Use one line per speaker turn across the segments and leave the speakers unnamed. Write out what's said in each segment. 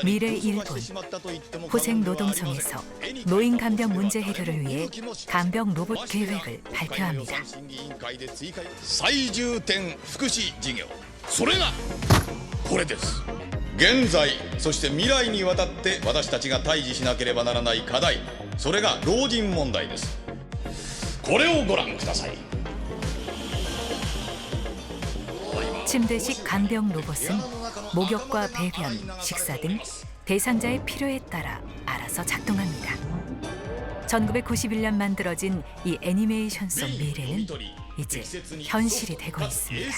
미래 일본 후생 노동성에서 노인 간병 문제 해결을 위해 간병 로봇 계획을 발표합니다.
最重点福祉事業それがこれです。現在そして未来にわたって私たちが対峙しなければならない課題、それが老人問題です。これをご覧ください。
침대식 간병 로봇은 목욕과 배변, 식사 등 대상자의 필요에 따라 알아서 작동합니다. 1991년 만들어진 이 애니메이션 속 미래는 이제 현실이 되고 있습니다.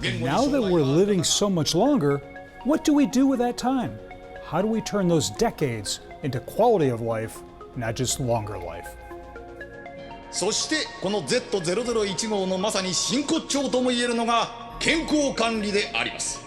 And now that we're living so much longer, what do we do with that time? How do we turn those decades into quality of life, not just longer life?
そしてこの Z001 号のまさに真骨頂ともいえるのが健康管理であります。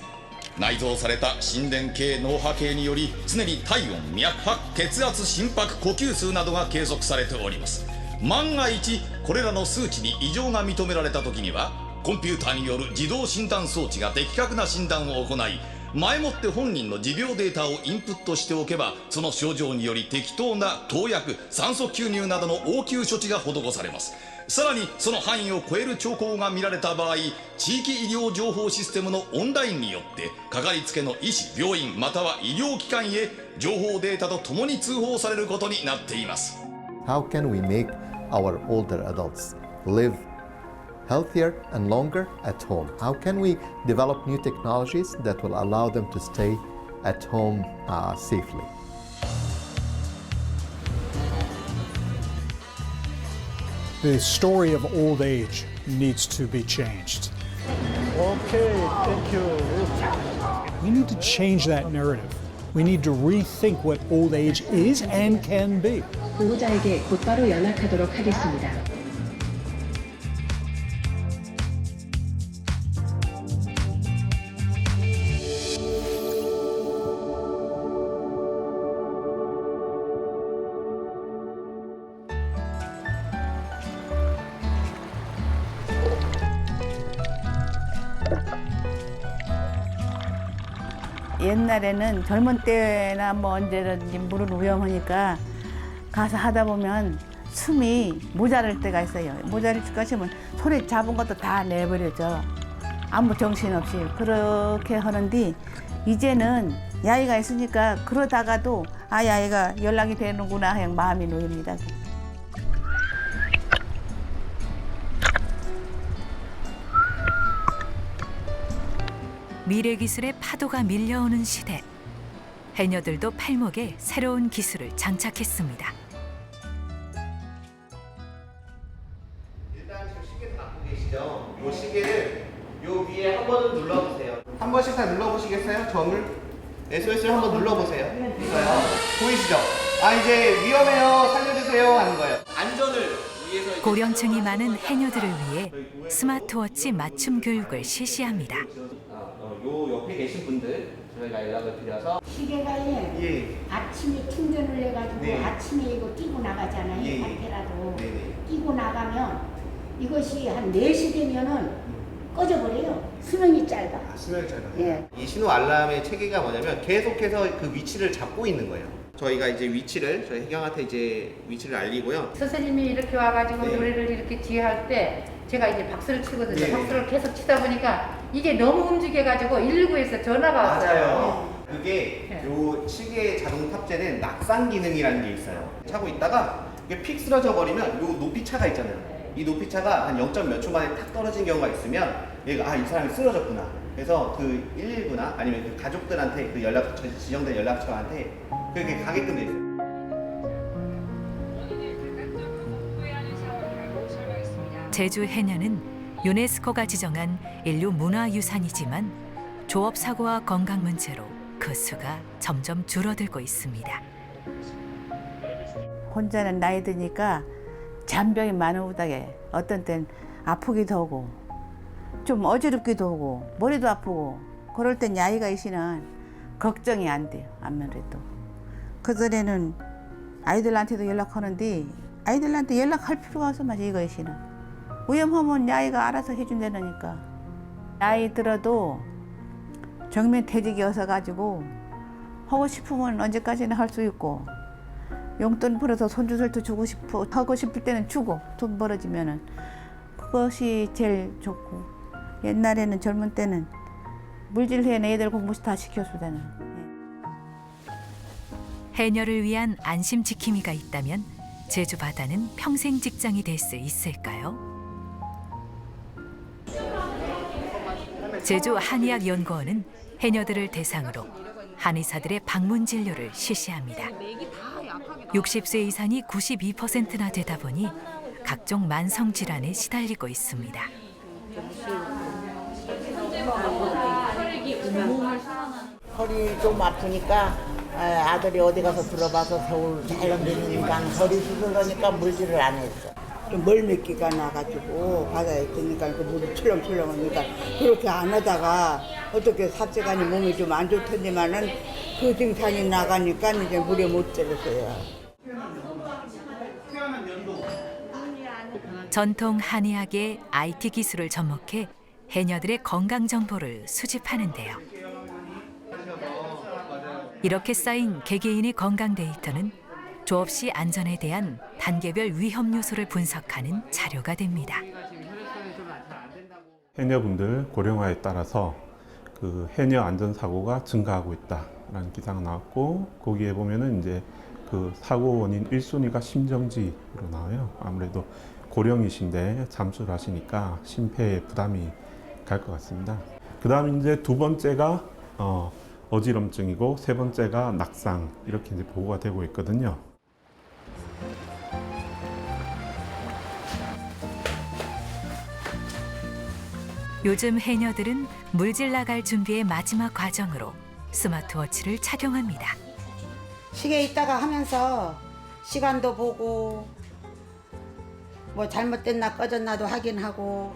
内蔵された心電計脳波計により常に体温、脈拍、血圧、心拍、呼吸数などが計測されております。万が一これらの数値に異常が認められた時にはコンピューターによる自動診断装置が的確な診断を行い、前もって本人の持病データをインプットしておけばその症状により適当な投薬、酸素吸入などの応急処置が施されます。さらにその範囲を超える兆候が見られた場合、地域医療情報システムのオンラインによってかかりつけの医師、病院または医療機関へ情報データとともに通報されることになっています。
How can we make our older adults live healthier and longer at home? How can we develop new technologies that will allow them to stay at home safely?
The story of old age needs to be changed.
Okay, thank you.
We need to change that narrative. We need to rethink what old age is and can be.
보호자에게 곧바로 연락하도록 하겠습니다.
옛날에는 젊은 때나 뭐 언제든지 물은 위험하니까 가서 하다 보면 숨이 모자랄 때가 있어요. 모자랄 때가 있으면 손에 잡은 것도 다 내버려져. 아무 정신없이 그렇게 하는데 이제는 야이가 있으니까 그러다가도 아 야이가 연락이 되는구나 하는 마음이 놓입니다.
미래 기술의 파도가 밀려오는 시대. 해녀들도 팔목에 새로운 기술을 장착했습니다.
일단 지금 시계 갖고 계시죠? 이 시계를 요 위에 한 번은 눌러보세요. 한 번씩 다 눌러보시겠어요? 점을? SOS를 한번 눌러보세요. 이거요. 보이시죠? 아 이제 위험해요. 살려주세요 하는 거예요. 안전을 위해서
고령층이 많은 해녀들을 위해 스마트워치 맞춤 교육을 실시합니다.
요 옆에 계신 분들 저희가 연락을 드려서
시계가요.
예.
아침에 충전을 해가지고
네.
아침에 이거 끼고 나가잖아요.
예.
밖에라도
네네.
끼고 나가면 이것이 한 4시 되면은 꺼져버려요. 수명이 짧아.
아, 수명이 짧아요.
예.
이 신호 알람의 체계가 뭐냐면 계속해서 그 위치를 잡고 있는 거예요. 저희가 이제 위치를 저희 혜경한테 이제 위치를 알리고요.
선생님이 이렇게 와가지고
네.
노래를 이렇게 뒤에 할 때 제가 이제 박수를 치거든요.
네.
박수를 계속 치다 보니까 이게 너무 움직여가지고 119에서 전화가 왔어요.
맞아요. 그게
네.
요 시계 자동 탑재는 낙상 기능이라는 게 있어요. 차고 있다가 이게 픽 쓰러져 버리면 요 높이 차가 있잖아요. 이 높이 차가 한 0점 몇 초 만에 탁 떨어진 경우가 있으면 얘가 아 이 사람이 쓰러졌구나. 그래서 그 119나 아니면 그 가족들한테 그 연락처 지정된 연락처한테 그렇게 가게끔 돼 있어요.
제주 해녀는 유네스코가 지정한 인류 문화유산이지만 조업 사고와 건강 문제로 그 수가 점점 줄어들고 있습니다.
혼자는 나이 드니까 잔병이 많은 후닥에 어떤 땐 아프기도 하고 좀 어지럽기도 하고 머리도 아프고 그럴 땐 야이가 있으면 걱정이 안 돼요. 아무래도 그전에는 아이들한테도 연락하는데 아이들한테 연락할 필요가 없어 맞아 이거 있으면 위험하면 야이가 알아서 해준다니까. 나이 들어도 정면 퇴직이어서 가지고 하고 싶으면 언제까지나 할 수 있고 용돈 벌어서 손주들도 주고 싶고 하고 싶을 때는 주고 돈 벌어지면은 그것이 제일 좋고 옛날에는 젊은 때는 물질해는 애들 공부 다 시켜주다는.
해녀를 위한 안심 지킴이가 있다면 제주 바다는 평생 직장이 될 수 있을까요? 제주 한의학연구원은 해녀들을 대상으로 한의사들의 방문 진료를 실시합니다. 60세 이상이 92%나 되다 보니 각종 만성 질환에 시달리고 있습니다.
허리 좀 아프니까 아들이 어디 가서 들어봐서 겨울 자연되니까 허리 수술하니까 물질을 안 했어. 좀 멀미기가 나가지고 바다에 있으니까 그 물이 출렁출렁하니까 그렇게 안 하다가 어떻게 삽시간이 몸이 좀 안 좋던지만은 그 증상이 나가니까 이제 물에 못 들었어요.
전통 한의학의 IT 기술을 접목해 해녀들의 건강 정보를 수집하는데요. 이렇게 쌓인 개개인의 건강 데이터는 조업시 안전에 대한 단계별 위험 요소를 분석하는 자료가 됩니다.
해녀분들 고령화에 따라서 그 해녀 안전 사고가 증가하고 있다라는 기사가 나왔고, 거기에 보면은 이제 그 사고 원인 1순위가 심정지로 나와요. 아무래도 고령이신데 잠수를 하시니까 심폐에 부담이 갈 것 같습니다. 그다음 이제 두 번째가 어지럼증이고 세 번째가 낙상, 이렇게 이제 보고가 되고 있거든요.
요즘 해녀들은 물질 나갈 준비의 마지막 과정으로 스마트워치를 착용합니다.
시계 있다가 하면서 시간도 보고 뭐 잘못됐나 꺼졌나도 확인하고,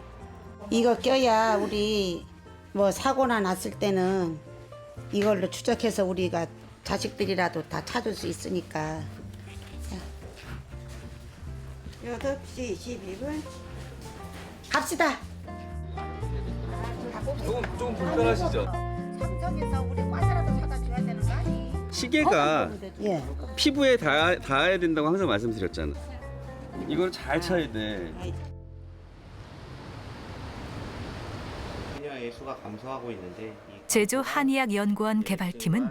이거 껴야 우리 뭐 사고나 났을 때는 이걸로 추적해서 우리가 자식들이라도 다 찾을 수 있으니까. 8시 22분 갑시다.
조금 불편하시죠?
삼성에서 우리 과자라도 사다 줘야 되는 거 아니?
시계가
예.
피부에 닿아야 된다고 항상 말씀드렸잖아. 이걸 잘 쳐야 돼.
해녀의 수가 감소하고 있는데
제주 한의학연구원 개발팀은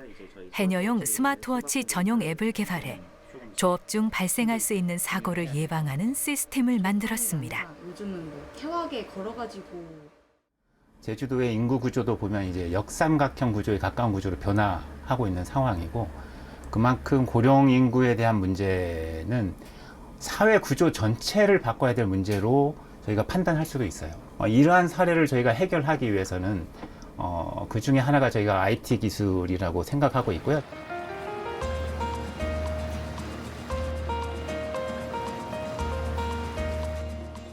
해녀용 스마트워치 전용 앱을 개발해 조업 중 발생할 수 있는 사고를 예방하는 시스템을 만들었습니다.
요즘은 뭐 태화계 걸어가지고
제주도의 인구 구조도 보면 이제 역삼각형 구조에 가까운 구조로 변화하고 있는 상황이고, 그만큼 고령 인구에 대한 문제는 사회 구조 전체를 바꿔야 될 문제로 저희가 판단할 수도 있어요. 이러한 사례를 저희가 해결하기 위해서는 그 중에 하나가 저희가 IT 기술이라고 생각하고 있고요.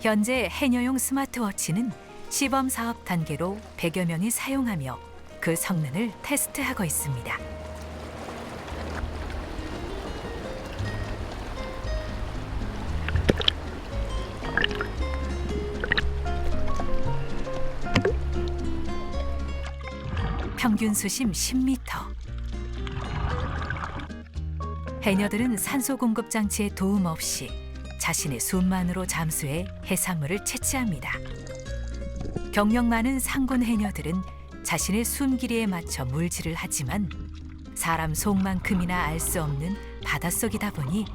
현재 해녀용 스마트워치는 시범 사업 단계로 100여 명이 사용하며 그 성능을 테스트하고 있습니다. 평균 수심 10m. 해녀들은 산소 공급 장치의 도움 없이 자신의 숨만으로 잠수해 해산물을 채취합니다. 경력 많은 상군 해녀들은 자신의 숨 길이에 맞춰 물질을 하지만 사람 속만큼이나 알 수 없는 바닷속이다 보니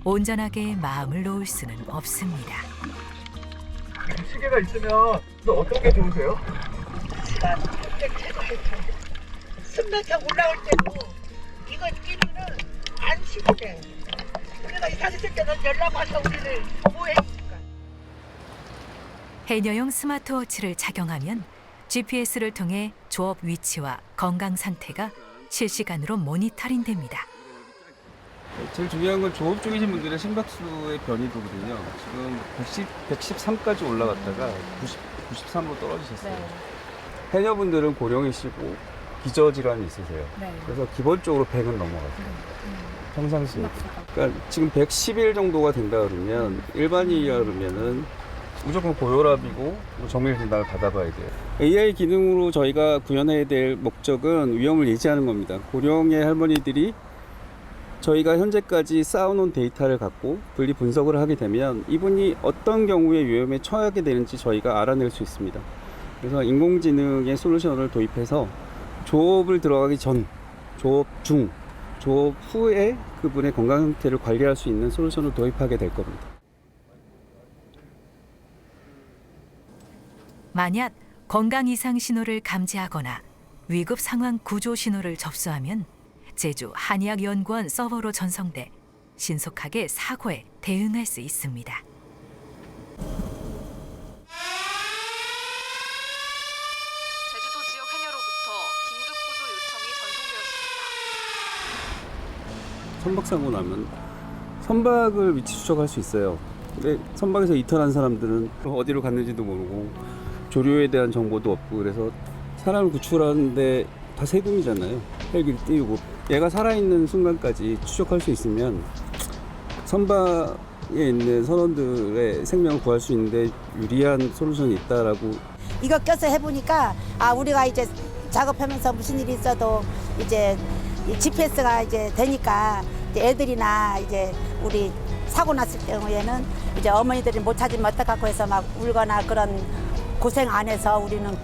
온전하게 마음을 놓을 수는 없습니다.
시계가 있으면 어떤 게 좋으세요?
숨막혀 올라올 때고 이거 끼리는 안 쉬게. 우리가 이사 있을 때는 연락 와서 우리를 보호해주니까.
해녀용 스마트워치를 착용하면 GPS를 통해 조업 위치와 건강 상태가 실시간으로 모니터링됩니다.
제일 중요한 건 조업 중이신 분들의 심박수의 변이도거든요. 지금 113까지 올라갔다가 93으로 떨어지셨어요. 해녀분들은 고령이시고 기저질환이 있으세요. 그래서 기본적으로 100은 넘어가세요. 평상시에. 그러니까 지금 111 정도가 된다 그러면 일반인이라 그러면은 무조건 고혈압이고 정밀 진단을 받아봐야 돼요. AI 기능으로 저희가 구현해야 될 목적은 위험을 예지하는 겁니다. 고령의 할머니들이 저희가 현재까지 쌓아놓은 데이터를 갖고 분리 분석을 하게 되면 이분이 어떤 경우에 위험에 처하게 되는지 저희가 알아낼 수 있습니다. 그래서 인공지능의 솔루션을 도입해서 조업을 들어가기 전, 조업 중, 조업 후에 그분의 건강 상태를 관리할 수 있는 솔루션을 도입하게 될 겁니다.
만약 건강 이상 신호를 감지하거나 위급 상황 구조 신호를 접수하면 제주 한의학연구원 서버로 전송돼 신속하게 사고에 대응할 수 있습니다.
제주도 지역 해녀로부터 긴급 구조 요청이 전송되었습니다.
선박 사고 나면 선박을 위치 추적할 수 있어요. 근데 선박에서 이탈한 사람들은 어디로 갔는지도 모르고 조류에 대한 정보도 없고 그래서 사람을 구출하는데 다 세금이잖아요. 헬기를 띄우고 얘가 살아있는 순간까지 추적할 수 있으면 선박에 있는 선원들의 생명을 구할 수 있는데 유리한 솔루션이 있다라고.
이거 껴서 해보니까 우리가 이제 작업하면서 무슨 일이 있어도 이제 GPS가 이제 되니까 이제 애들이나 이제 우리 사고 났을 경우에는 이제 어머니들이 못 찾으면 어떡하고 해서 막 울거나 그런 고생 안 해서 우리는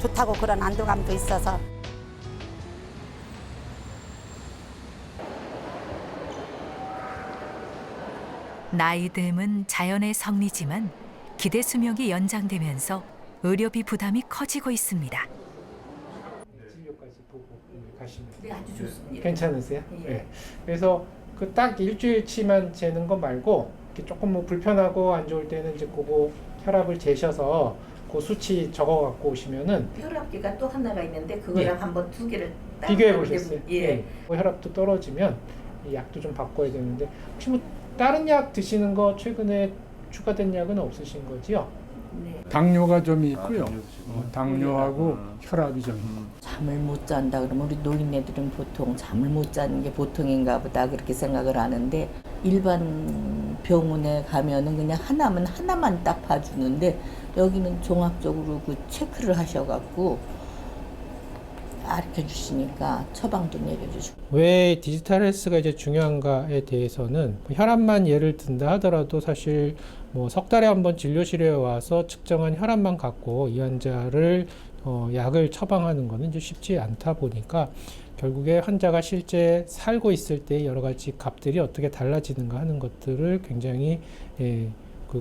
좋다고 그런 안도감도 있어서.
나이 듦은 자연의 섭리지만 기대 수명이 연장되면서 의료비 부담이 커지고 있습니다.
진료까지 보고 가시면
네, 아주 좋습니다.
괜찮으세요?
예.
네. 그래서 그 딱 일주일치만 재는 거 말고 이렇게 조금 뭐 불편하고 안 좋을 때는 이제 그거 혈압을 재셔서 그 수치 적어 갖고 오시면은
혈압계가 또 하나가 있는데 그거랑
예.
한번 두 개를 딱
비교해 보셨어요?
예.
그 혈압도 떨어지면 이 약도 좀 바꿔야 되는데 혹시 뭐 다른 약 드시는 거 최근에 추가된 약은 없으신 거지요?
네.
당뇨가 좀 있고요. 당뇨하고 혈압이 좀
잠을 못 잔다 그러면 우리 노인네들은 보통 잠을 못 자는 게 보통인가 보다 그렇게 생각을 하는데 일반 병원에 가면은 그냥 하나만 딱 봐주는데 여기는 종합적으로 그 체크를 하셔갖고 가르쳐 주시니까 처방도 내려주시고.
왜 디지털 헬스가 이제 중요한가에 대해서는 혈압만 예를 든다 하더라도 사실 뭐 석 달에 한 번 진료실에 와서 측정한 혈압만 갖고 이 환자를 약을 처방하는 것은 이제 쉽지 않다 보니까 결국에 환자가 실제 살고 있을 때 여러 가지 값들이 어떻게 달라지는가 하는 것들을 굉장히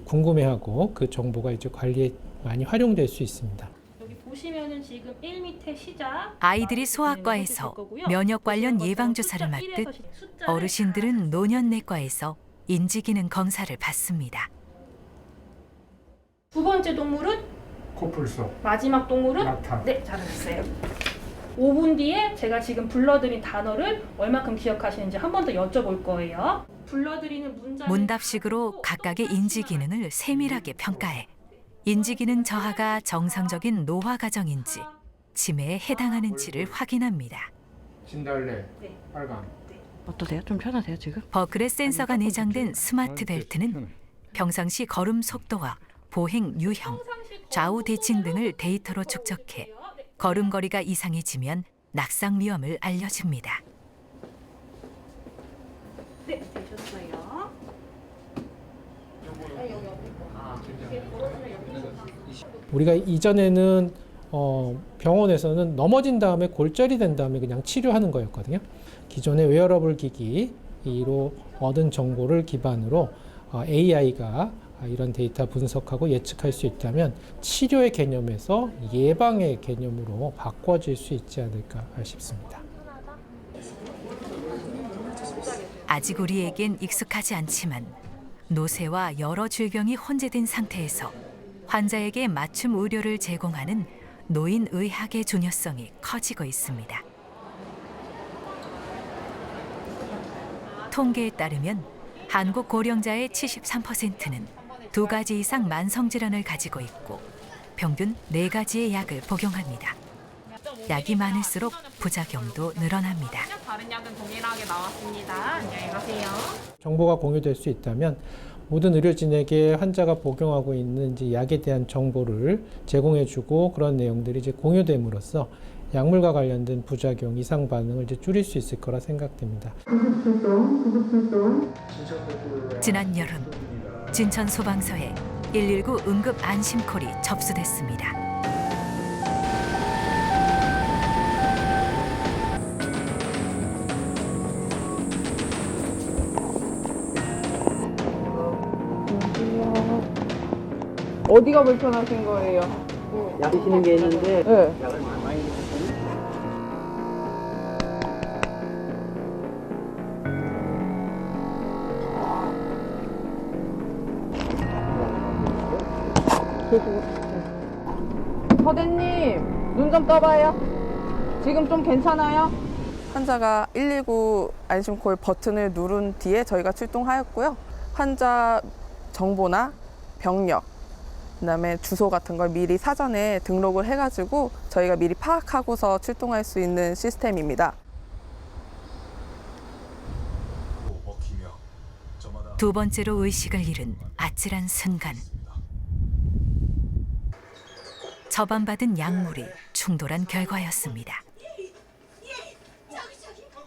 궁금해하고 그 정보가 이제 관리에 많이 활용될 수 있습니다.
여기 보시면은 지금 1밑에 시작.
아이들이 소아과에서 면역 관련 예방 주사를 맞듯 어르신들은 노년내과에서 인지기능 검사를 받습니다.
두 번째 동물은
코뿔소.
마지막 동물은
낙타.
네, 잘하셨어요. 5분 뒤에 제가 지금 불러드린 단어를 얼마큼 기억하시는지 한 번 더 여쭤볼 거예요. 불러드리는
문답식으로 각각의 인지 기능을 세밀하게 평가해 인지 기능 저하가 정상적인 노화 과정인지 치매에 해당하는지를 확인합니다.
진달래, 빨강.
어떠세요? 좀 편하세요 지금?
버클의 센서가 내장된 스마트 벨트는 평상시 걸음 속도와 보행 유형, 좌우 대칭 등을 데이터로 축적해 걸음걸이가 이상해지면 낙상 위험을 알려줍니다.
네, 되셨어요.
우리가 이전에는 병원에서는 넘어진 다음에 골절이 된 다음에 그냥 치료하는 거였거든요. 기존의 웨어러블 기기로 얻은 정보를 기반으로 AI가 이런 데이터 분석하고 예측할 수 있다면 치료의 개념에서 예방의 개념으로 바꿔질 수 있지 않을까 싶습니다.
아직 우리에겐 익숙하지 않지만 노쇠와 여러 질병이 혼재된 상태에서 환자에게 맞춤 의료를 제공하는 노인의학의 중요성이 커지고 있습니다. 통계에 따르면 한국 고령자의 73%는 2가지 이상 만성질환을 가지고 있고 평균 4가지의 약을 복용합니다. 약이 많을수록 부작용도 늘어납니다.
다른 약은 동일하게 나왔습니다. 안녕히 가세요.
정보가 공유될 수 있다면 모든 의료진에게 환자가 복용하고 있는 이제 약에 대한 정보를 제공해주고 그런 내용들이 이제 공유됨으로써 약물과 관련된 부작용, 이상 반응을 이제 줄일 수 있을 거라 생각됩니다.
지난 여름 진천 소방서에 119 응급 안심콜이 접수됐습니다.
어디가 불편하신 거예요?
약 드시는 게 있는데
네.
약을 많이 드셨어요?
서대님, 눈 좀 떠봐요. 지금 좀 괜찮아요? 환자가 119 안심콜 버튼을 누른 뒤에 저희가 출동하였고요. 환자 정보나 병력, 그다음에 주소 같은 걸 미리 사전에 등록을 해가지고 저희가 미리 파악하고서 출동할 수 있는 시스템입니다.
두 번째로 의식을 잃은 아찔한 순간. 처방받은 약물이 충돌한 결과였습니다.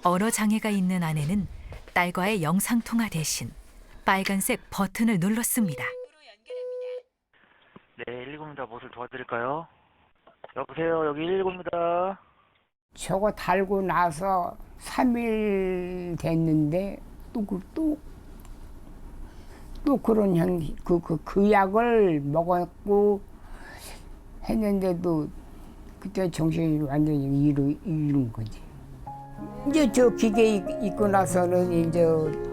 언어 장애가 있는 아내는 딸과의 영상통화 대신 빨간색 버튼을 눌렀습니다.
네, 119입니다. 무엇을 도와드릴까요? 여보세요, 여기 119입니다.
저거 달고 나서 3일 됐는데 또 그런 그 약을 먹었고 했는데도 그때 정신이 완전히 잃은 거지. 이제 저 기계 있고 나서는 이제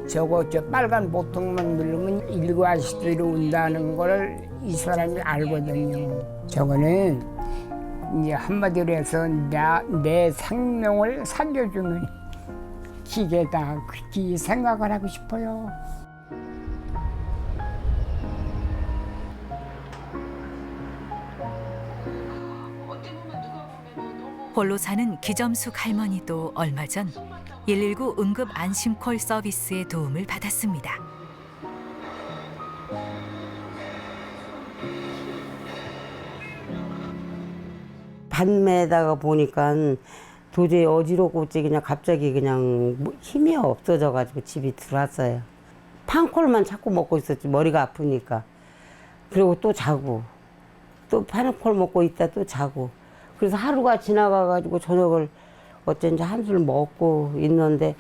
저 빨간 버튼만 누르면 119 아저씨들이 온다는 걸 이 사람이 알거든요. 저거는 이제 한마디로 해서 내 생명을 살려주는 기계다. 그렇게 생각을 하고 싶어요.
홀로 사는 기점숙 할머니도 얼마 전 119 응급 안심콜 서비스의 도움을 받았습니다.
밤에다가 보니까 도저히 어지럽고 그냥 갑자기 그냥 힘이 없어져가지고 집에 들어왔어요. 판콜만 자꾸 먹고 있었지, 머리가 아프니까. 그리고 또 자고, 또 판콜 먹고 있다 또 자고. 그래서 하루가 지나가가지고 저녁을 어쩐지 한술 먹고 있는데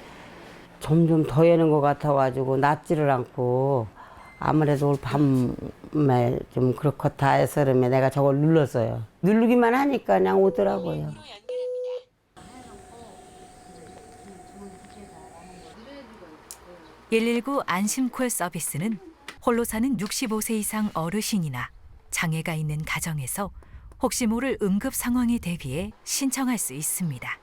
점점 더해는 것 같아가지고 낫지를 않고 아무래도 오늘 밤에 좀 그렇다 해서 내가 저걸 눌렀어요. 누르기만 하니까 그냥 오더라고요.
(119) 안심콜 서비스는 홀로 사는 65세 이상 어르신이나 장애가 있는 가정에서 혹시 모를 응급 상황에 대비해 신청할 수 있습니다.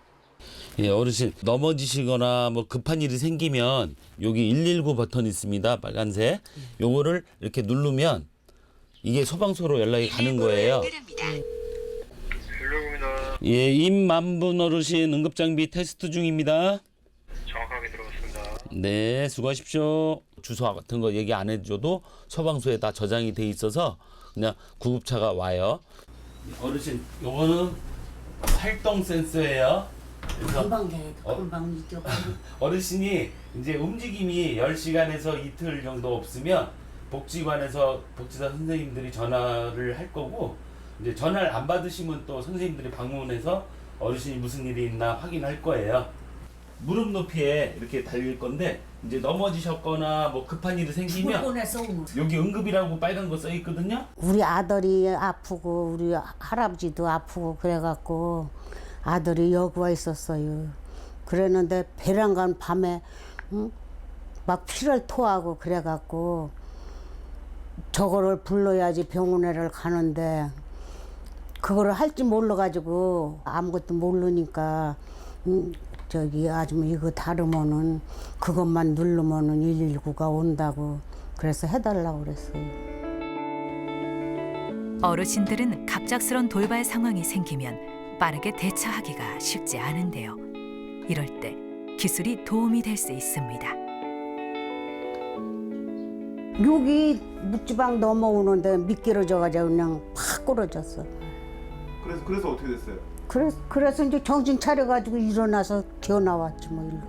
예, 어르신 넘어지시거나 뭐 급한 일이 생기면 여기 119 버튼이 있습니다. 빨간색. 요거를 이렇게 누르면 이게 소방서로 연락이 가는 거예요. 예, 임만분 어르신 응급장비 테스트 중입니다.
정확하게 들어갔습니다.
네, 수고하십시오. 주소 같은 거 얘기 안 해줘도 소방서에 다 저장이 돼 있어서 그냥 구급차가 와요. 어르신, 요거는 활동 센서예요.
금방 잊어.
어르신이 이제 움직임이 10시간에서 이틀 정도 없으면 복지관에서 복지사 선생님들이 전화를 할 거고, 이제 전화를 안 받으시면 또 선생님들이 방문해서 어르신이 무슨 일이 있나 확인할 거예요. 무릎 높이에 이렇게 달릴 건데 이제 넘어지셨거나 뭐 급한 일이 생기면 여기 응급이라고 빨간 거 써 있거든요.
우리 아들이 아프고 우리 할아버지도 아프고 그래갖고 아들이 여기 와 있었어요. 그랬는데 배란간 밤에 막 피를 토하고 그래갖고 저거를 불러야지 병원에를 가는데 그거를 할지 몰라가지고 아무것도 모르니까 저기 아줌마 이거 다르면은 그것만 누르면은 119가 온다고 그래서 해달라고 그랬어요.
어르신들은 갑작스런 돌발 상황이 생기면 빠르게 대처하기가 쉽지 않은데요. 이럴 때 기술이 도움이 될 수 있습니다.
여기 묵지방 넘어오는데 미끄러져가지고 그냥 팍 부러졌어.
그래서 어떻게 됐어요?
그래서 이제 정신 차려가지고 일어나서 튀어나왔지 뭐 일로.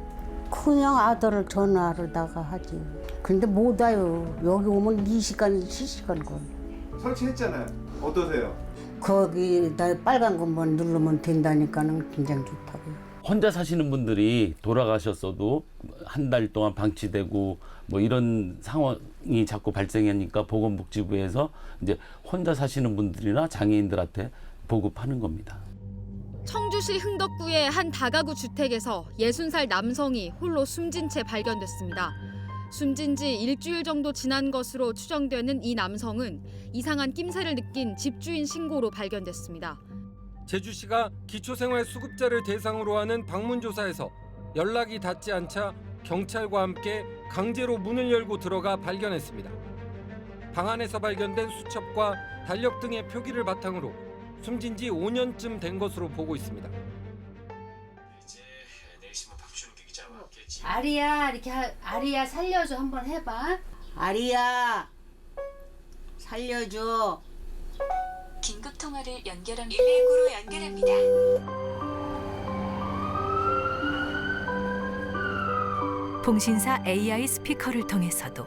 그냥 아들을 전화하다가 하지. 근데 못 와요. 여기 오면 2시간, 7시간 걸.
설치했잖아요. 어떠세요?
거기다 빨간 것만 누르면 된다니까는 굉장히 좋다고요.
혼자 사시는 분들이 돌아가셨어도 한 달 동안 방치되고 뭐 이런 상황이 자꾸 발생하니까 보건복지부에서 이제 혼자 사시는 분들이나 장애인들한테 보급하는 겁니다.
청주시 흥덕구의 한 다가구 주택에서 60살 남성이 홀로 숨진 채 발견됐습니다. 숨진 지 일주일 정도 지난 것으로 추정되는 이 남성은 이상한 낌새를 느낀 집주인 신고로 발견됐습니다.
제주시가 기초생활수급자를 대상으로 하는 방문조사에서 연락이 닿지 않자 경찰과 함께 강제로 문을 열고 들어가 발견했습니다. 방 안에서 발견된 수첩과 달력 등의 표기를 바탕으로 숨진 지 5년쯤 된 것으로 보고 있습니다.
아리야, 이렇게 아리야 살려줘 한번 해봐.
아리야, 살려줘.
긴급 통화를 연결한 119로 연결합니다.
통신사 AI 스피커를 통해서도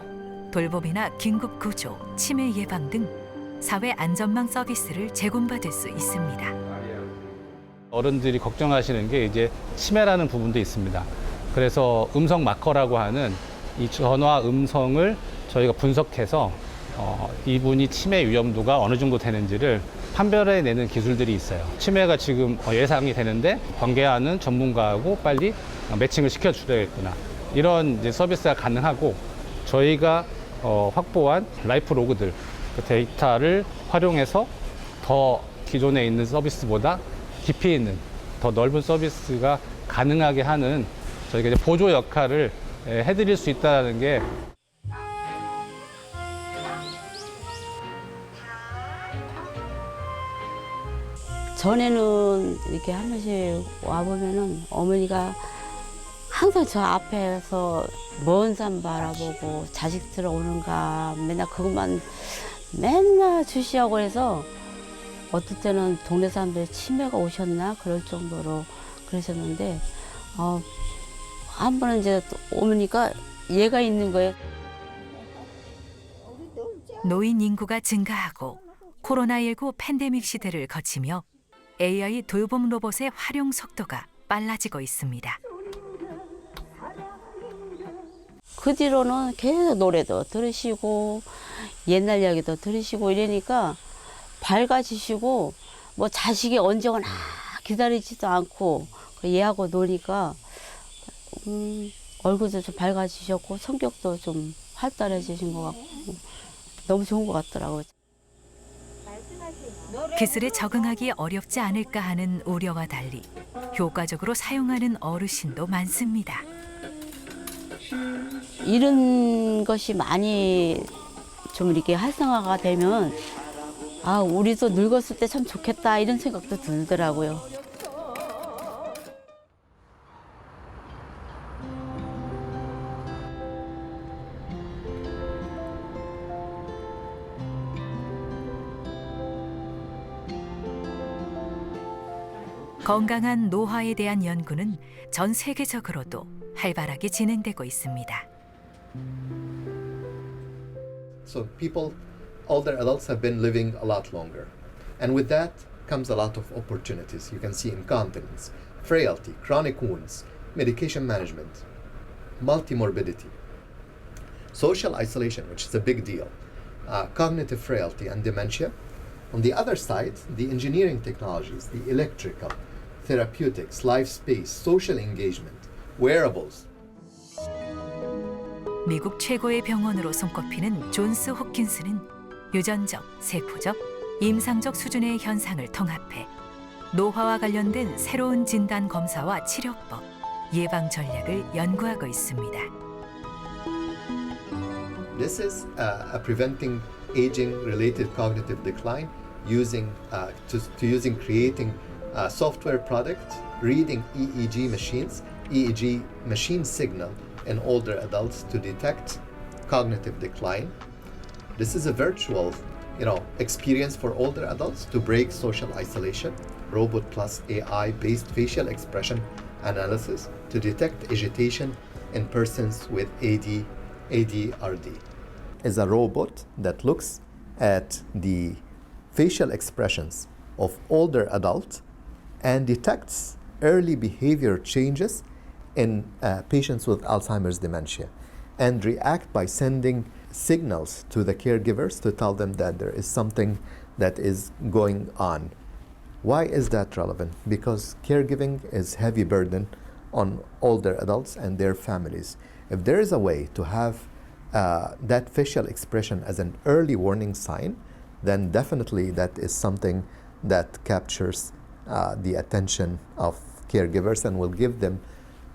돌봄이나 긴급 구조, 치매 예방 등 사회 안전망 서비스를 제공받을 수 있습니다.
어른들이 걱정하시는 게 이제 치매라는 부분도 있습니다. 그래서 음성 마커라고 하는 이 전화 음성을 저희가 분석해서 이분이 치매 위험도가 어느 정도 되는지를 판별해내는 기술들이 있어요. 치매가 지금 예상이 되는데 관계하는 전문가하고 빨리 매칭을 시켜주야겠구나. 이런 이제 서비스가 가능하고 저희가 확보한 라이프 로그들, 그 데이터를 활용해서 더 기존에 있는 서비스보다 깊이 있는 더 넓은 서비스가 가능하게 하는 저희가 이제 보조 역할을 해드릴 수 있다는 게
전에는 이렇게 한 번씩 와보면은 어머니가 항상 저 앞에서 먼 산 바라보고 자식들 오는가 맨날 그것만 맨날 주시하고 해서 어떨 때는 동네 사람들이 치매가 오셨나 그럴 정도로 그러셨는데 한 번은 이제 오니까 얘가 있는 거예요.
노인 인구가 증가하고 코로나19 팬데믹 시대를 거치며 AI 돌봄 로봇의 활용 속도가 빨라지고 있습니다.
그 뒤로는 계속 노래도 들으시고 옛날 이야기도 들으시고 이러니까 밝아지시고 뭐 자식이 언제 오나 기다리지도 않고 얘하고 노니까 얼굴도 좀 밝아지셨고 성격도 좀 활달해지신 것 같고 너무 좋은 것 같더라고요.
기술에 적응하기 어렵지 않을까 하는 우려와 달리 효과적으로 사용하는 어르신도 많습니다.
이런 것이 많이 좀 이렇게 활성화가 되면 우리도 늙었을 때 참 좋겠다 이런 생각도 들더라고요.
건강한 노화에 대한 연구는 전 세계적으로도 활발하게 진행되고 있습니다.
So people, older adults have been living a lot longer. And with that comes a lot of opportunities. You can see incontinence, frailty, chronic wounds, medication management, multimorbidity, social isolation, which is a big deal, cognitive frailty and dementia. On the other side, the engineering technologies, the electrical, therapeutics, life space, social engagement, wearables.
미국 최고의 병원으로 손꼽히는 존스 홉킨스는 유전적, 세포적, 임상적 수준의 현상을 통합해 노화와 관련된 새로운 진단 검사와 치료법, 예방 전략을 연구하고 있습니다.
This is preventing aging-related cognitive decline using creating software product, reading EEG machines, EEG machine signal in older adults to detect cognitive decline This is a virtual, experience for older adults to break social isolation. Robot plus AI-based facial expression analysis to detect agitation in persons with ADRD. Is a robot that looks at the facial expressions of older adults and detects early behavior changes in patients with Alzheimer's dementia and react by sending signals to the caregivers to tell them that there is something that is going on. Why is that relevant? Because caregiving is heavy burden on older adults and their families. If there is a way to have that facial expression as an early warning sign, then definitely that is something that captures the attention of caregivers and will give them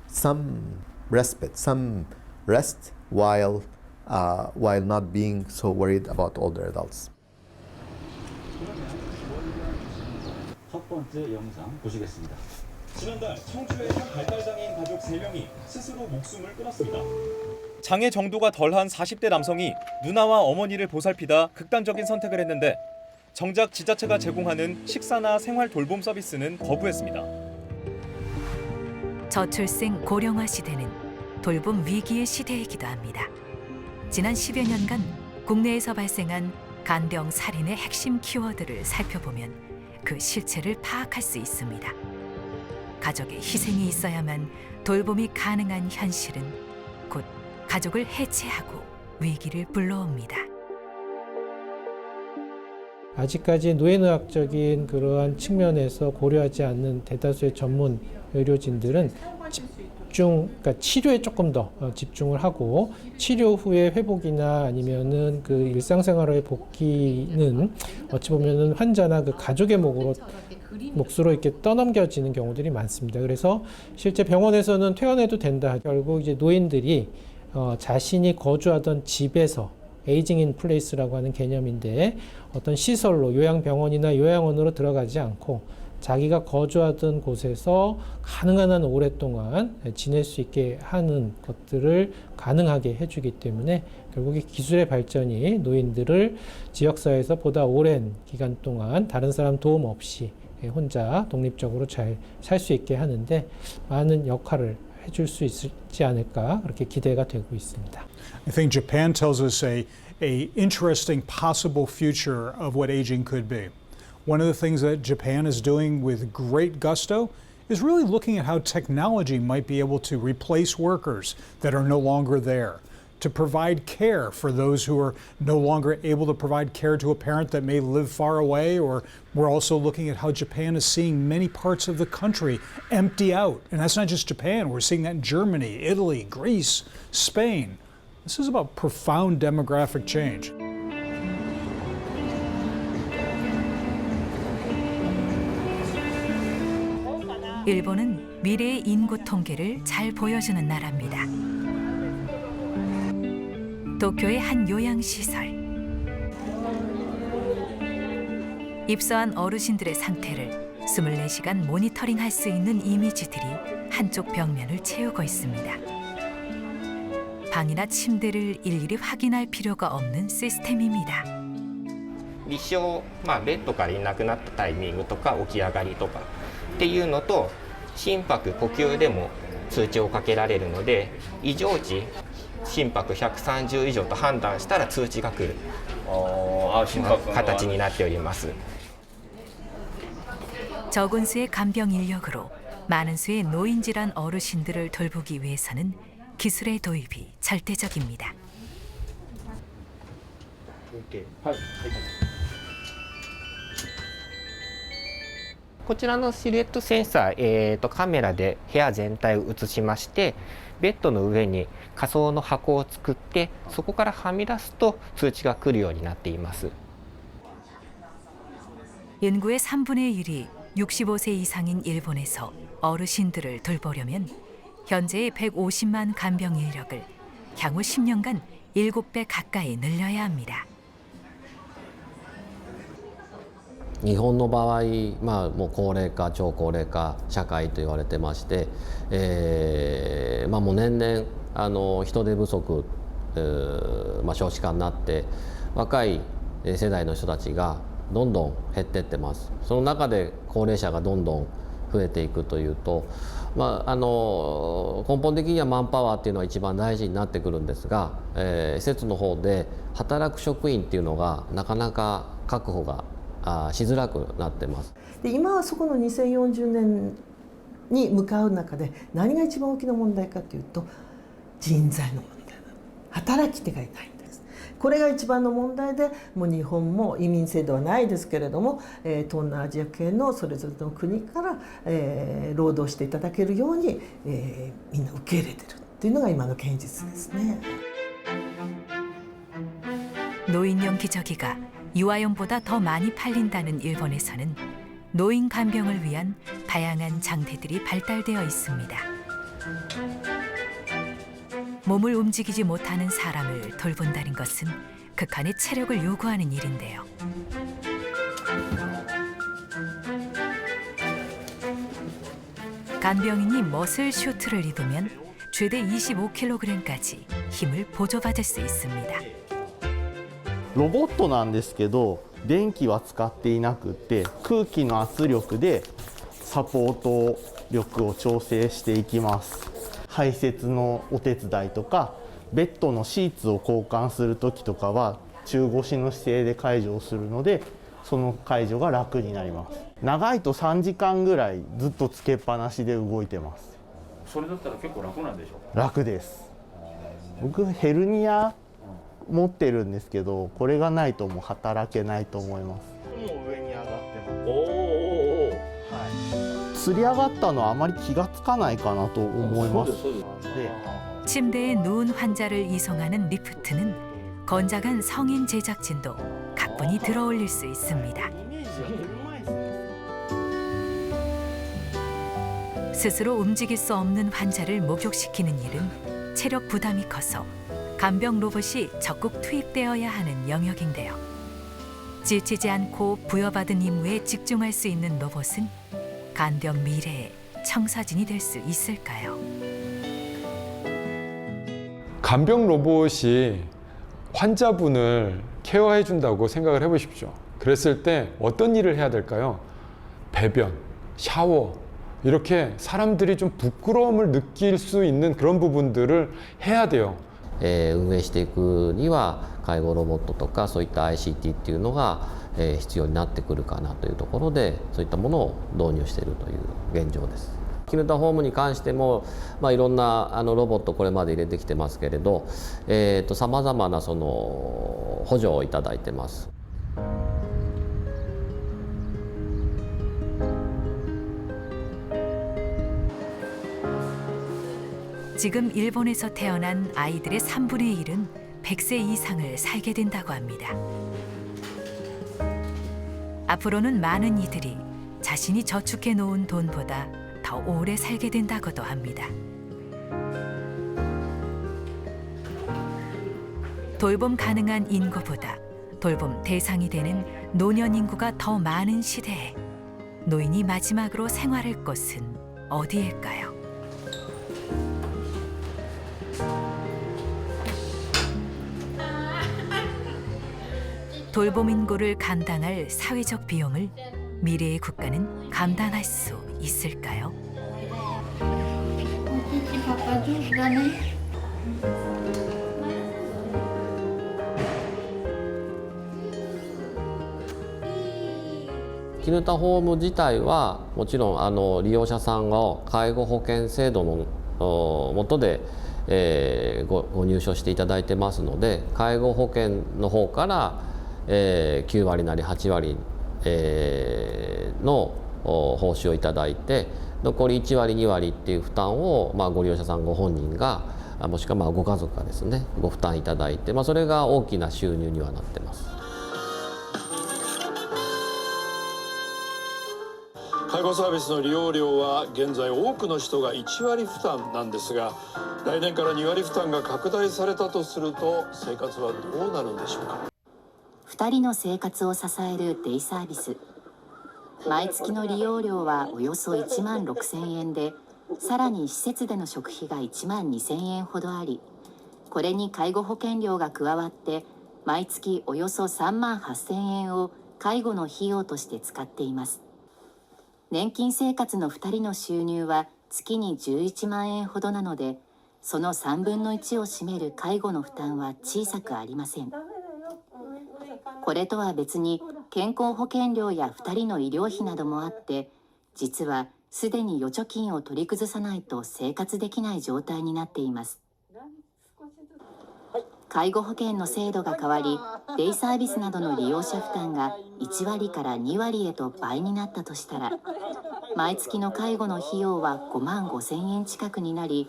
some respite, some rest while not being so worried about older adults.
첫 번째 영상 보시겠습니다. 지난달 청주에서 발달장애인 가족 3명이 스스로 목숨을 끊었습니다.
장애 정도가 덜한 40대 남성이 누나와 어머니를 보살피다 극단적인 선택을 했는데 정작 지자체가 제공하는 식사나 생활 돌봄 서비스는 거부했습니다.
저출생 고령화 시대는 돌봄 위기의 시대이기도 합니다. 지난 10여 년간 국내에서 발생한 간병 살인의 핵심 키워드를 살펴보면 그 실체를 파악할 수 있습니다. 가족의 희생이 있어야만 돌봄이 가능한 현실은 곧 가족을 해체하고 위기를 불러옵니다.
아직까지 노인의학적인 그러한 측면에서 고려하지 않는 대다수의 전문 의료진들은 그러니까 치료에 조금 더 집중을 하고 치료 후에 회복이나 아니면은 그 일상생활의 복귀는 어찌 보면은 환자나 그 가족의 몫으로 이렇게 떠넘겨지는 경우들이 많습니다. 그래서 실제 병원에서는 퇴원해도 된다. 결국 이제 노인들이 자신이 거주하던 집에서 에이징 인 플레이스라고 하는 개념인데 어떤 시설로 요양병원이나 요양원으로 들어가지 않고 자기가 거주하던 곳에서 가능한 한 오랫동안 지낼 수 있게 하는 것들을 가능하게 해주기 때문에 결국에 기술의 발전이 노인들을 지역사회에서 보다 오랜 기간 동안 다른 사람 도움 없이 혼자 독립적으로 잘 살 수 있게 하는데 많은 역할을 해줄 수 있지 않을까 그렇게 기대가 되고 있습니다.
I think Japan tells us a interesting possible future of what aging could be. One of the things that Japan is doing with great gusto is really looking at how technology might be able to replace workers that are no longer there, to provide care for those who are no longer able to provide care to a parent that may live far away, or we're also looking at how Japan is seeing many parts of the country empty out. And that's not just Japan, we're seeing that in Germany, Italy, Greece, Spain. This is about profound demographic change.
일본은 미래의 인구 통계를 잘 보여주는 나라입니다. 도쿄의 한 요양시설. 입소한 어르신들의 상태를 24시간 모니터링할 수 있는 이미지들이 한쪽 벽면을 채우고 있습니다. 방이나 침대를 일일이 확인할 필요가 없는 시스템입니다.
立証、ベッドからいなくなったタイミングとか起き上がりとかっていうのと心拍呼吸でも通知をかけられるので異常値心拍130以上と判断したら通知が来る形になっております。
적은 수의 간병 인력으로 많은 수의 노인 질환 어르신들을 돌보기 위해서는 기술의 도입이 절대적입니다.
こちらのシルエットセンサー、カメラで部屋全体を映しましてベッドの上に仮想の箱を作ってそこからはみ出すと通知が来るようになっています。
인구의 3분의 1이 65세 이상인 일본에서 어르신들을 돌보려면 현재의 150만 간병 인력을 향후 10년간 7배 가까이 늘려야 합니다.
日本の場合、もう高齢化、超高齢化社会と言われてまして、もう年々人手不足、少子化になって若い世代の人たちがどんどん減ってってます。その中で高齢者がどんどん増えていくというと、根本的にはマンパワーっていうのは一番大事になってくるんですが、施設の方で働く職員っていうのがなかなか確保がしづらくなってます。
で今はそこの2040年に向かう中で何が一番大きな問題かというと人材の問題、働き手がいないんです。これが一番の問題で、もう日本も移民制度はないですけれども、東南アジア系のそれぞれの国から、労働していただけるように、みんな受け入れてるっていうのが今の現実ですね。
노인용 기저귀가 유아용보다 더 많이 팔린다는 일본에서는 노인 간병을 위한 다양한 장비들이 발달되어 있습니다. 몸을 움직이지 못하는 사람을 돌본다는 것은 극한의 체력을 요구하는 일인데요. 간병인이 머슬 슈트를 입으면 최대 25kg까지 힘을 보조받을 수 있습니다.
ロボットなんですけど電気は使っていなくって空気の圧力でサポート力を調整していきます。排泄のお手伝いとかベッドのシーツを交換する時とかは中腰の姿勢で介助をするのでその介助が楽になります。長いと3時間ぐらいずっとつけっぱなしで動いてます。
それだったら結構楽なんでしょう？
楽です。僕ヘルニア持ってるんですけど、これがないともう働けないと思います。もう上に上がってます。はい。吊り上がったのはあまり気がつかないかなと思います。
침대에 누운 환자를 이송하는 리프트는 건장한 성인 제작진도 가뿐히 들어올릴 수 있습니다. 스스로 움직일 수 없는 환자를 목욕시키는 일은 체력 부담이 커서 간병 로봇이 적극 투입되어야 하는 영역인데요. 지치지 않고 부여받은 임무에 집중할 수 있는 로봇은 간병 미래의 청사진이 될 수 있을까요?
간병 로봇이 환자분을 케어해 준다고 생각을 해보십시오. 그랬을 때 어떤 일을 해야 될까요? 배변, 샤워, 이렇게 사람들이 좀 부끄러움을 느낄 수 있는 그런 부분들을 해야 돼요.
運営していくには介護ロボットとかそういった ICT っていうのが必要になってくるかなというところでそういったものを導入しているという現状です。キヌタホームに関しても、いろんなロボットこれまで入れてきてますけれど、さまざまなその補助をいただいてます。
지금 일본에서 태어난 아이들의 3분의 1은 100세 이상을 살게 된다고 합니다. 앞으로는 많은 이들이 자신이 저축해 놓은 돈보다 더 오래 살게 된다고도 합니다. 돌봄 가능한 인구보다 돌봄 대상이 되는 노년 인구가 더 많은 시대에 노인이 마지막으로 생활할 곳은 어디일까요? 돌봄 인구를 감당할 사회적 비용을 미래의 국가는 감당할 수 있을까요?
キヌタホーム自体はもちろん利用者さんが介護保険制度の下でご入所していただいてますので介護保険の方から9割なり8割の報酬をいただいて残り1割2割っていう負担をご利用者さんご本人がもしくはご家族がですねご負担いただいてそれが大きな収入にはなってます。
介護サービスの利用料は現在多くの人が1割負担なんですが来年から2割負担が拡大されたとすると生活はどうなるんでしょうか。
2人の生活を支えるデイサービス。毎月の利用料はおよそ1万6000円でさらに施設での食費が1万2000円ほどありこれに介護保険料が加わって毎月およそ3万8000円を介護の費用として使っています。年金生活の2人の収入は月に11万円ほどなので、その3分の1を占める介護の負担は小さくありません。これとは別に健康保険料や2人の医療費などもあって、実はすでに預貯金を取り崩さないと生活できない状態になっています。介護保険の制度が変わり、デイサービスなどの利用者負担が1割から2割へと倍になったとしたら、毎月の介護の費用は5万5千円近くになり、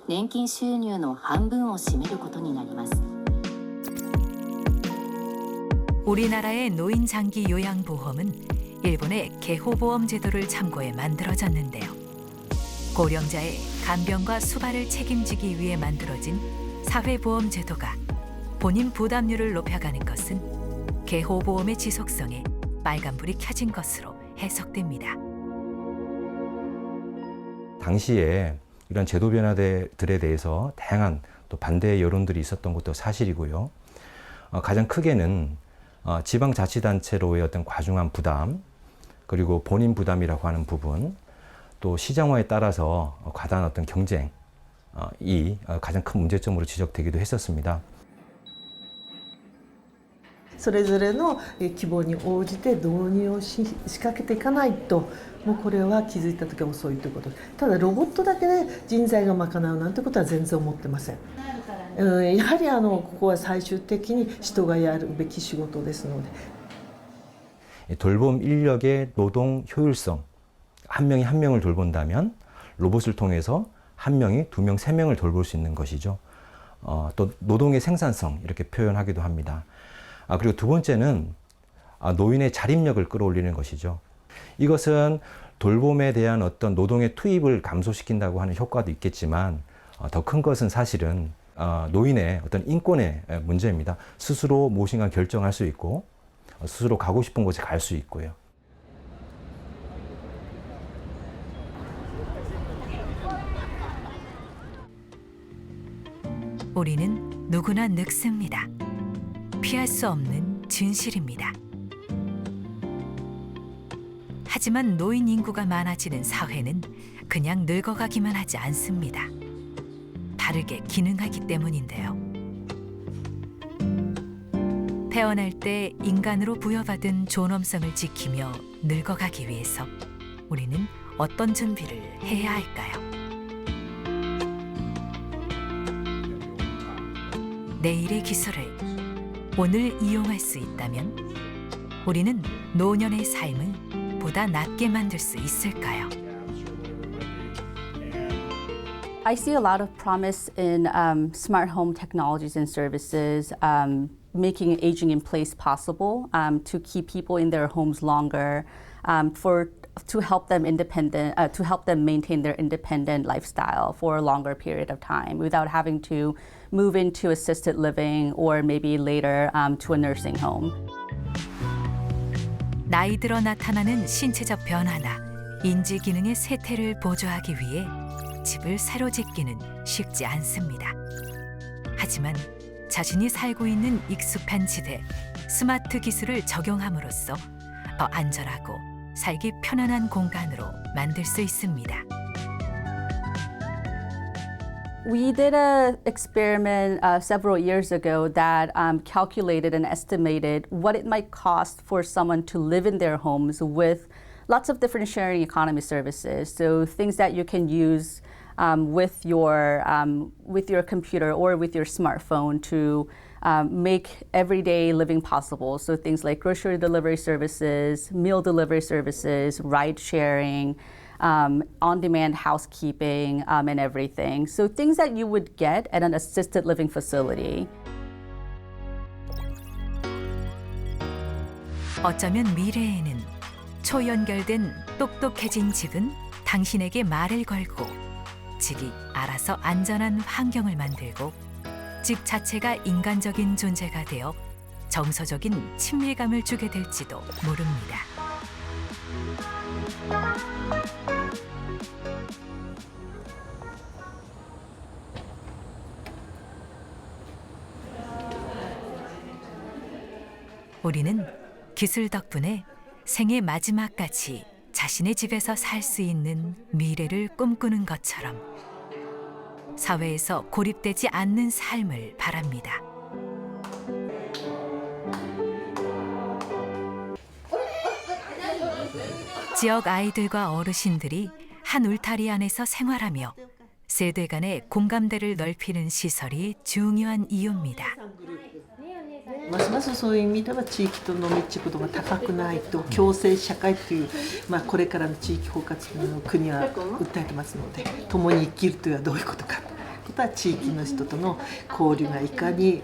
年金収入の半分を占めることになります。
우리나라의 노인 장기 요양보험은 일본의 개호보험 제도를 참고해 만들어졌는데요. 고령자의 간병과 수발을 책임지기 위해 만들어진 사회보험 제도가 본인 부담률을 높여가는 것은 개호보험의 지속성에 빨간불이 켜진 것으로 해석됩니다.
당시에 이런 제도 변화들에 대해서 다양한 또 반대 여론들이 있었던 것도 사실이고요. 가장 크게는 지방자치단체로의 어떤 과중한 부담, 그리고 본인 부담이라고 하는 부분, 또 시장화에 따라서 과다한 어떤 경쟁이 가장 큰 문제점으로 지적되기도 했었습니다.
それぞれの希望に応じて導入を仕掛けていかないと、もうこれは気づいた時は遅いということ。ただロボットだけで人材が賄うなんてことは全然思ってません。やはりここは最終的に人がやるべき仕事ですので。
돌봄 인력의 노동 효율성, 한 명이 한 명을 돌본다면 로봇을 통해서 한 명이 두 명, 세 명을 돌볼 수 있는 것이죠. 또 노동의 생산성 이렇게 표현하기도 합니다. 그리고 두 번째는 노인의 자립력을 끌어올리는 것이죠. 이것은 돌봄에 대한 어떤 노동의 투입을 감소시킨다고 하는 효과도 있겠지만 더 큰 것은 사실은 노인의 어떤 인권의 문제입니다. 스스로 무엇인가 결정할 수 있고 스스로 가고 싶은 곳에 갈 수 있고요.
우리는 누구나 늙습니다. 피할 수 없는 진실입니다. 하지만 노인 인구가 많아지는 사회는 그냥 늙어가기만 하지 않습니다. 다르게 기능하기 때문인데요. 태어날 때 인간으로 부여받은 존엄성을 지키며 늙어가기 위해서 우리는 어떤 준비를 해야 할까요? 내일의 기술을 오늘 이용할 수 있다면 우리는 노년의 삶을 보다 낫게 만들 수 있을까요?
I see a lot of promise in smart home technologies and services, making aging in place possible, to keep people in their homes longer, to help them to help them maintain their independent lifestyle for a longer period of time without having to move into assisted living or maybe later to a nursing home.
나이 들어 나타나는 신체적 변화나 인지 기능의 쇠퇴를 보조하기 위해 집을 새로 짓기는 쉽지 않습니다. 하지만 자신이 살고 있는 익숙한 집에 스마트 기술을 적용함으로써 더 안전하고 살기 편안한 공간으로 만들 수 있습니다.
We did an experiment several years ago that calculated and estimated what it might cost for someone to live in their homes with lots of different sharing economy services. So things that you can use with your computer or with your smartphone to make everyday living possible. So things like grocery delivery services, meal delivery services, ride sharing, on-demand housekeeping, and everything. So things that you would get at an assisted living facility.
어쩌면 미래에는 초연결된 똑똑해진 집은 당신에게 말을 걸고 집이 알아서 안전한 환경을 만들고 집 자체가 인간적인 존재가 되어 정서적인 친밀감을 주게 될지도 모릅니다. 우리는 기술 덕분에 생애 마지막까지 자신의 집에서 살 수 있는 미래를 꿈꾸는 것처럼 사회에서 고립되지 않는 삶을 바랍니다. 지역 아이들과 어르신들이 한 울타리 안에서 생활하며 세대 간의 공감대를 넓히는 시설이 중요한 이유입니다.
ますますそういう意味では地域との密着度が高くないと共生社会という、これからの地域包括の国は訴えてますので、共に生きるというのはどういうことか。ことは地域の人との交流がいかに、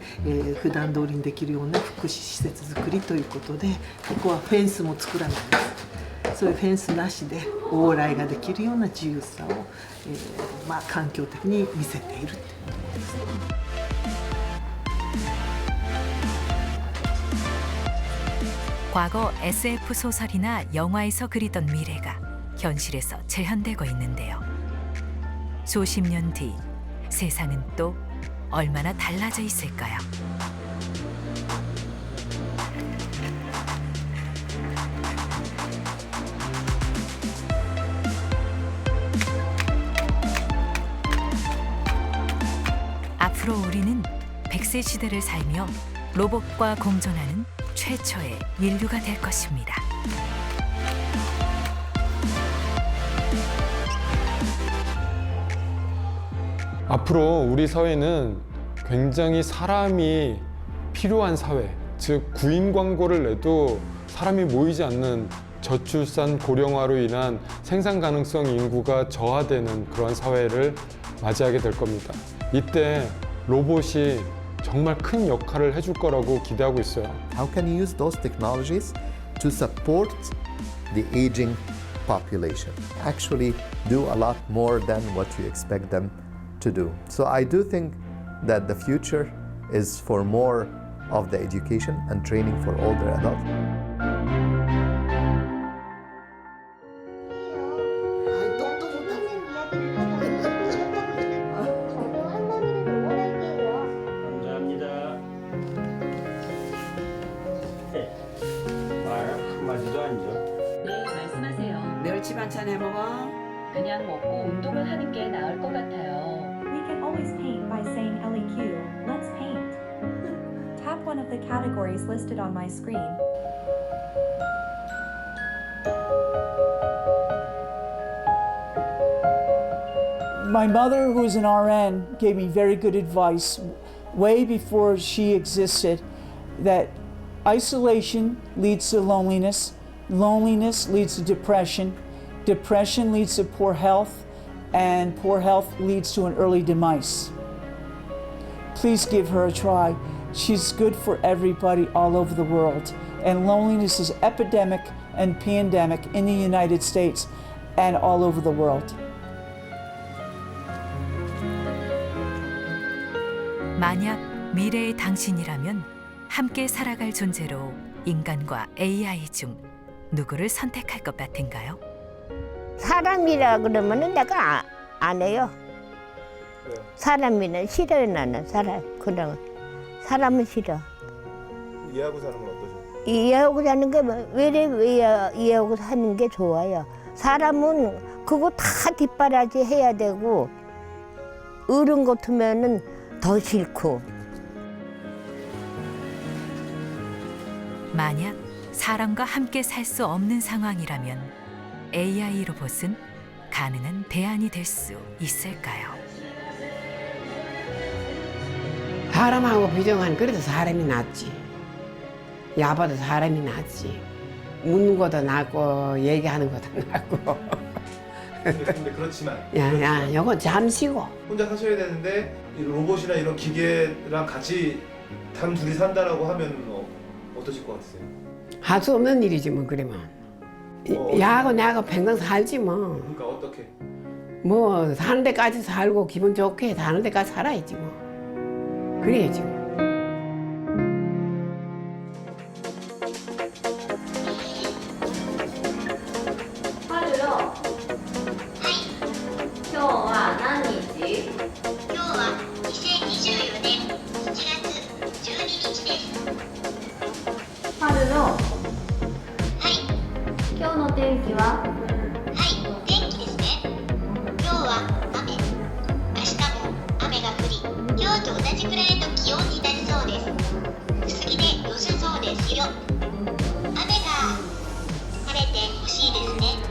普段通りにできるような福祉施設作りということで、ここはフェンスも作らないです。そういうフェンスなしで往来ができるような自由さを、環境的に見せているということです。
과거 SF 소설이나 영화에서 그리던 미래가 현실에서 재현되고 있는데요. 수십 년 뒤 세상은 또 얼마나 달라져 있을까요? 앞으로 우리는 100세 시대를 살며 로봇과 공존하는 최초의 인류가 될 것입니다.
앞으로 우리 사회는 굉장히 사람이 필요한 사회, 즉 구인 광고를 내도 사람이 모이지 않는 저출산 고령화로 인한 생산 가능성 인구가 저하되는 그런 사회를 맞이하게 될 겁니다. 이때 로봇이 정말 큰 역할을 해줄 거라고 기대하고 있어요.
How can you use those technologies to support the aging population? Actually do a lot more than what you expect them to do. So I do think that the future is for more of the education and training for older adults.
멸치 반찬 해 먹어? 그냥 먹고 운동을 하는 게 나을 것 같아요.
We can always paint by saying LEQ. Let's paint. Tap one of the categories listed on my screen.
My mother, who is an RN, gave me very good advice way before she existed, that isolation leads to loneliness, loneliness leads to depression, depression leads to poor health, and poor health leads to an early demise. Please give her a try. She's good for everybody all over the world. And loneliness is epidemic and pandemic in the United States and all over the world.
만약 미래의 당신이라면 함께 살아갈 존재로 인간과 AI 중 누구를 선택할 것 같은가요?
사람이라 그러면은 내가 안 해요. 사람이는 싫어요. 나는 그런 사람은 싫어.
이해하고 사는 건 어떠세요?
이해하고 사는 게 왜 이해하고 사는 게 좋아요. 사람은 그거 다 뒷바라지 해야 되고 어른 같으면은 더 싫고.
만약 사람과 함께 살 수 없는 상황이라면 AI 로봇은 가능한 대안이 될 수 있을까요?
사람하고 비정한 그래도 사람이 낫지. 야봐도 사람이 낫지. 묻는 것도 낫고 얘기하는 것도 낫고.
근데 그렇지만
야, 이건 잠시고.
혼자 사셔야 되는데 이 로봇이나 이런 기계랑 같이 둘이 산다라고 하면 어떠실 것 같으세요?
할 수 없는 일이지 뭐 그러면. 야하고 나하고 평생 살지 뭐.
그러니까 어떻게?
뭐 사는 데까지 살고 기분 좋게 사는 데까지 살아야지 뭐. 그래야지 뭐.
하루요. 今日は何日? 今日は2024年7月12日です. 하루 天気は？天気ですね。今日は雨。明日も雨が降り、今日と同じくらいの気温になりそうです。薄着で良さそうですよ。雨が晴れてほしいですね。